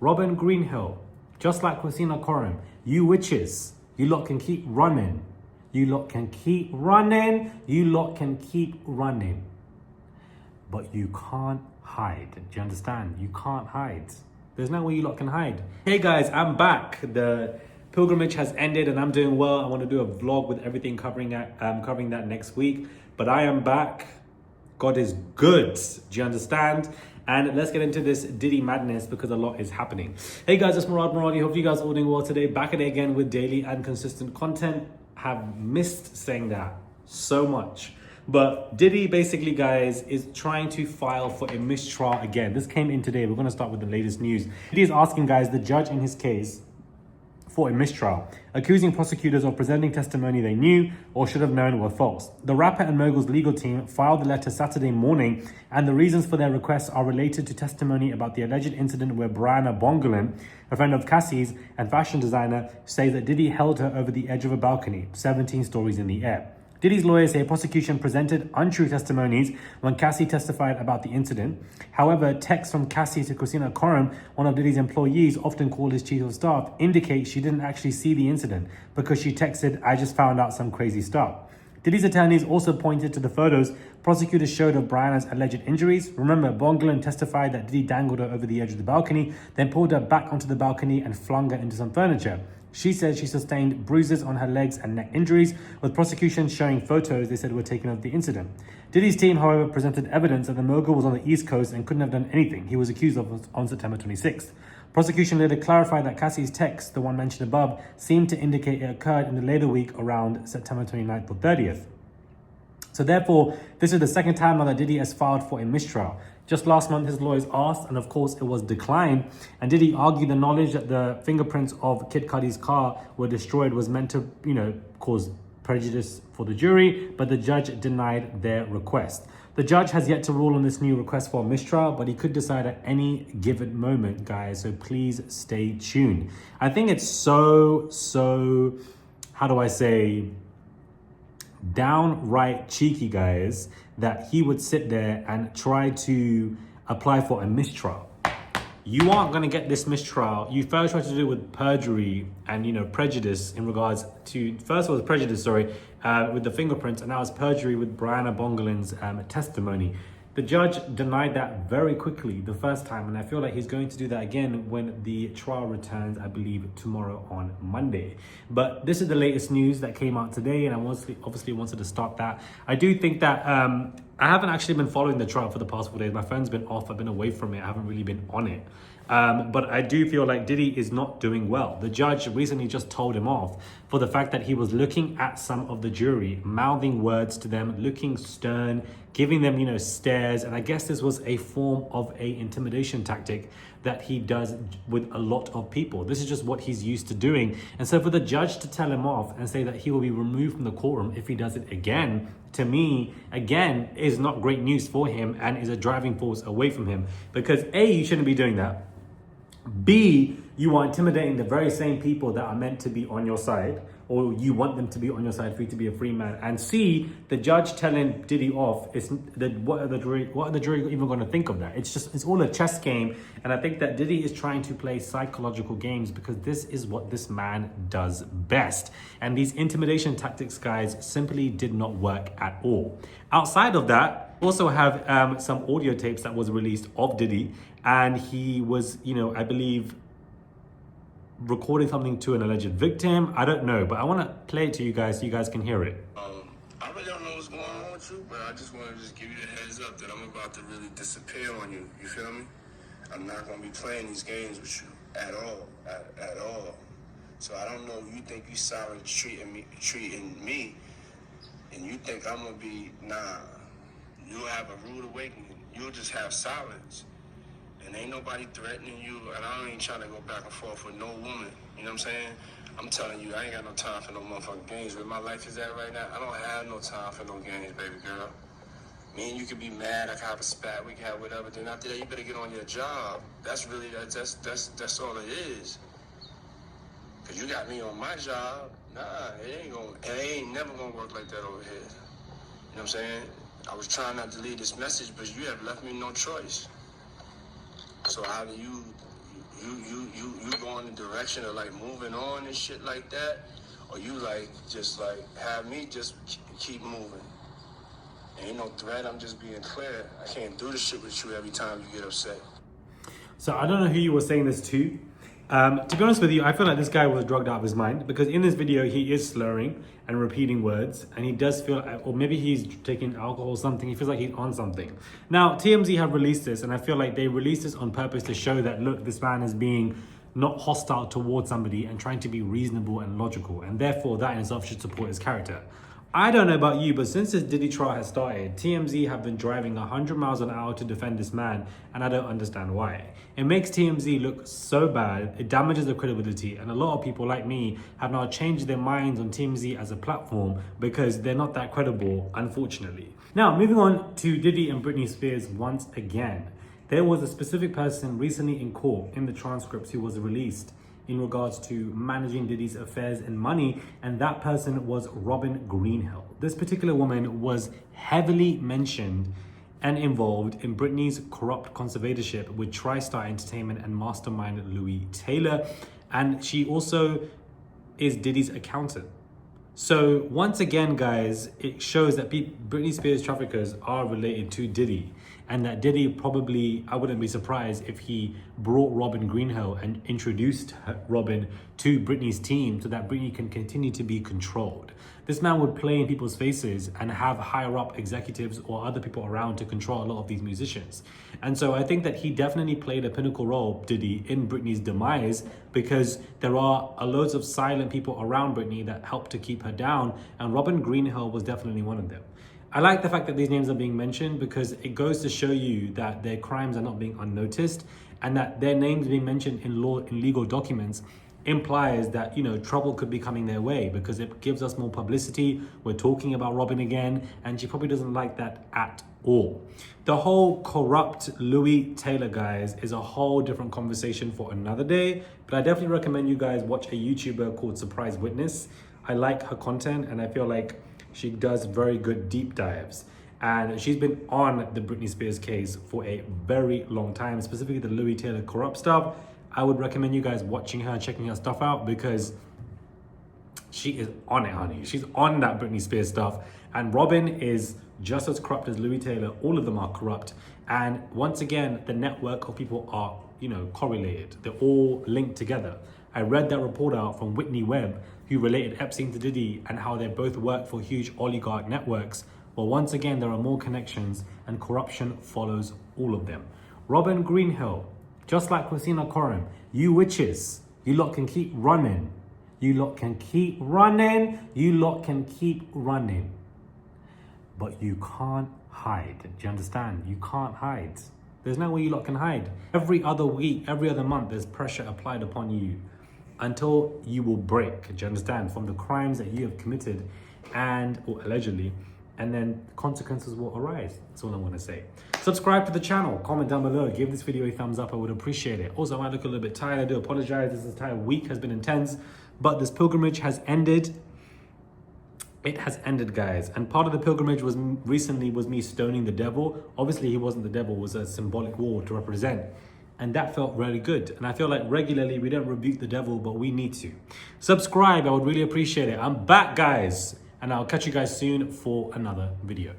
Robin Greenhill, just like Christina Coram, you witches, you lot can keep running. You lot can keep running. You lot can keep running. But you can't hide. Do you understand? You can't hide. There's no way you lot can hide. Hey guys, I'm back. The pilgrimage has ended and I'm doing well. I want to do a vlog with everything covering that next week. But I am back. God is good. Do you understand? And let's get into this Diddy madness because a lot is happening. Hey guys, it's Muradi. Hope you guys are all doing well today. Back at it again with daily and consistent content. Have missed saying that so much. But Diddy basically, guys, is trying to file for a mistrial again. This came in today. We're going to start with the latest news. Diddy is asking, guys, the judge in his case for a mistrial, accusing prosecutors of presenting testimony they knew or should have known were false. The rapper and mogul's legal team filed the letter Saturday morning, and the reasons for their requests are related to testimony about the alleged incident where Brianna Bongolan, a friend of Cassie's and fashion designer, says that Diddy held her over the edge of a balcony, 17 stories in the air. Diddy's lawyers say prosecution presented untrue testimonies when Cassie testified about the incident. However, texts from Cassie to Christina Coram, one of Diddy's employees, often called his chief of staff, indicate she didn't actually see the incident because she texted, "I just found out some crazy stuff." Diddy's attorneys also pointed to the photos prosecutors showed of Brianna's alleged injuries. Remember, Bongolan testified that Diddy dangled her over the edge of the balcony, then pulled her back onto the balcony and flung her into some furniture. She said she sustained bruises on her legs and neck injuries, with prosecution showing photos they said were taken of the incident. Diddy's team, however, presented evidence that the mogul was on the East Coast and couldn't have done anything he was accused of on September 26th. Prosecution later clarified that Cassie's text, the one mentioned above, seemed to indicate it occurred in the later week around September 29th or 30th. So therefore, this is the second time now that Diddy has filed for a mistrial. Just last month, his lawyers asked, and of course it was declined. And Diddy argued the knowledge that the fingerprints of Kid Cudi's car were destroyed was meant to, cause prejudice for the jury, but the judge denied their request. The judge has yet to rule on this new request for a mistrial, but he could decide at any given moment, guys. So please stay tuned. I think it's so, how do I say, downright cheeky, guys, that he would sit there and try to apply for a mistrial. You aren't going to get this mistrial. You first tried to do it with perjury and, prejudice in regards to, first of all, prejudice, with the fingerprints, and now it's perjury with Brianna Bongolan's testimony. The judge denied that very quickly the first time, and I feel like he's going to do that again when the trial returns, I believe, tomorrow on Monday. But this is the latest news that came out today, and I obviously wanted to start that. I do think that I haven't actually been following the trial for the past 4 days. My phone's been off. I've been away from it. I haven't really been on it. But I do feel like Diddy is not doing well. The judge recently just told him off for the fact that he was looking at some of the jury, mouthing words to them, looking stern, giving them, stares. And I guess this was a form of a intimidation tactic that he does with a lot of people. This is just what he's used to doing. And so for the judge to tell him off and say that he will be removed from the courtroom if he does it again, to me, again, is not great news for him and is a driving force away from him. Because A, you shouldn't be doing that. B, you are intimidating the very same people that are meant to be on your side, or you want them to be on your side for you to be a free man. And C, the judge telling Diddy off, what are the jury even going to think of that? It's all a chess game. And I think that Diddy is trying to play psychological games because this is what this man does best. And these intimidation tactics, guys, simply did not work at all. Outside of that, we also have some audio tapes that was released of Diddy, and he was, I believe, recording something to an alleged victim. I don't know, but I want to play it to you guys so you guys can hear it. I really don't know what's going on with you, but I just want to give you the heads up that I'm about to really disappear on you. You feel me? I'm not going to be playing these games with you at all, at all. So I don't know if you think you solid treating me, and you think I'm going to be, nah. You'll have a rude awakening. You'll just have silence. And ain't nobody threatening you, and I ain't trying to go back and forth with no woman. You know what I'm saying? I'm telling you, I ain't got no time for no motherfucking games. Where my life is at right now, I don't have no time for no games, baby girl. Me and you can be mad, I can have a spat, we can have whatever. Then after that, you better get on your job. That's really, that's all it is. Cause you got me on my job. Nah, it ain't never gonna work like that over here. You know what I'm saying? I was trying not to leave this message, but you have left me no choice. So either you certain direction of like moving on and shit like that, or you like just like have me just keep moving. Ain't no threat. I'm just being clear. I can't do this shit with you every time you get upset. So I don't know who you were saying this to. To be honest with you, I feel like this guy was drugged out of his mind, because in this video he is slurring and repeating words, and he does feel, or maybe he's taking alcohol or something, he feels like he's on something. Now, TMZ have released this, and I feel like they released this on purpose to show that, look, this man is being not hostile towards somebody and trying to be reasonable and logical, and therefore that in itself should support his character. I don't know about you, but since this Diddy trial has started, TMZ have been driving 100 miles an hour to defend this man, and I don't understand why. It makes TMZ look so bad, it damages their credibility, and a lot of people like me have now changed their minds on TMZ as a platform because they're not that credible, unfortunately. Now, moving on to Diddy and Britney Spears once again. There was a specific person recently in court in the transcripts who was released in regards to managing Diddy's affairs and money, and that person was Robin Greenhill. This particular woman was heavily mentioned and involved in Britney's corrupt conservatorship with TriStar Entertainment and mastermind Louis Taylor, and she also is Diddy's accountant. So once again, guys, it shows that Britney Spears traffickers are related to Diddy, and that Diddy probably, I wouldn't be surprised if he brought Robin Greenhill and introduced Robin to Britney's team so that Britney can continue to be controlled. This man would play in people's faces and have higher up executives or other people around to control a lot of these musicians. And so I think that he definitely played a pinnacle role, Diddy, in Britney's demise, because there are loads of silent people around Britney that help to keep her down, and Robin Greenhill was definitely one of them. I like the fact that these names are being mentioned because it goes to show you that their crimes are not being unnoticed, and that their names being mentioned in legal documents implies that, you know, trouble could be coming their way, because it gives us more publicity. We're talking about Robin again, and she probably doesn't like that at all. The whole corrupt Louis Taylor, guys, is a whole different conversation for another day, but I definitely recommend you guys watch a YouTuber called Surprise Witness. I like her content, and I feel like she does very good deep dives. And she's been on the Britney Spears case for a very long time, specifically the Louis Taylor corrupt stuff. I would recommend you guys watching her, checking her stuff out, because she is on it, honey. She's on that Britney Spears stuff. And Robin is just as corrupt as Louis Taylor. All of them are corrupt. And once again, the network of people are, you know, correlated. They're all linked together. I read that report out from Whitney Webb, who related Epstein to Diddy and how they both work for huge oligarch networks. Well, once again, there are more connections, and corruption follows all of them. Robin Greenhill, just like Christina Coram, you witches, you lot can keep running. You lot can keep running. You lot can keep running. But you can't hide. Do you understand? You can't hide. There's no way you lot can hide. Every other week, every other month, there's pressure applied upon you until you will break. Do you understand? From the crimes that you have committed or allegedly, and then consequences will arise. That's all I want to say. Subscribe to the channel, comment down below, give this video a thumbs up, I would appreciate it. Also, I might look a little bit tired, I do apologize. This entire week has been intense, but this pilgrimage has ended. It has ended, guys. And part of the pilgrimage was me stoning the devil. Obviously, he wasn't the devil, it was a symbolic wall to represent. And that felt really good. And I feel like regularly we don't rebuke the devil, but we need to. Subscribe, I would really appreciate it. I'm back, guys. And I'll catch you guys soon for another video.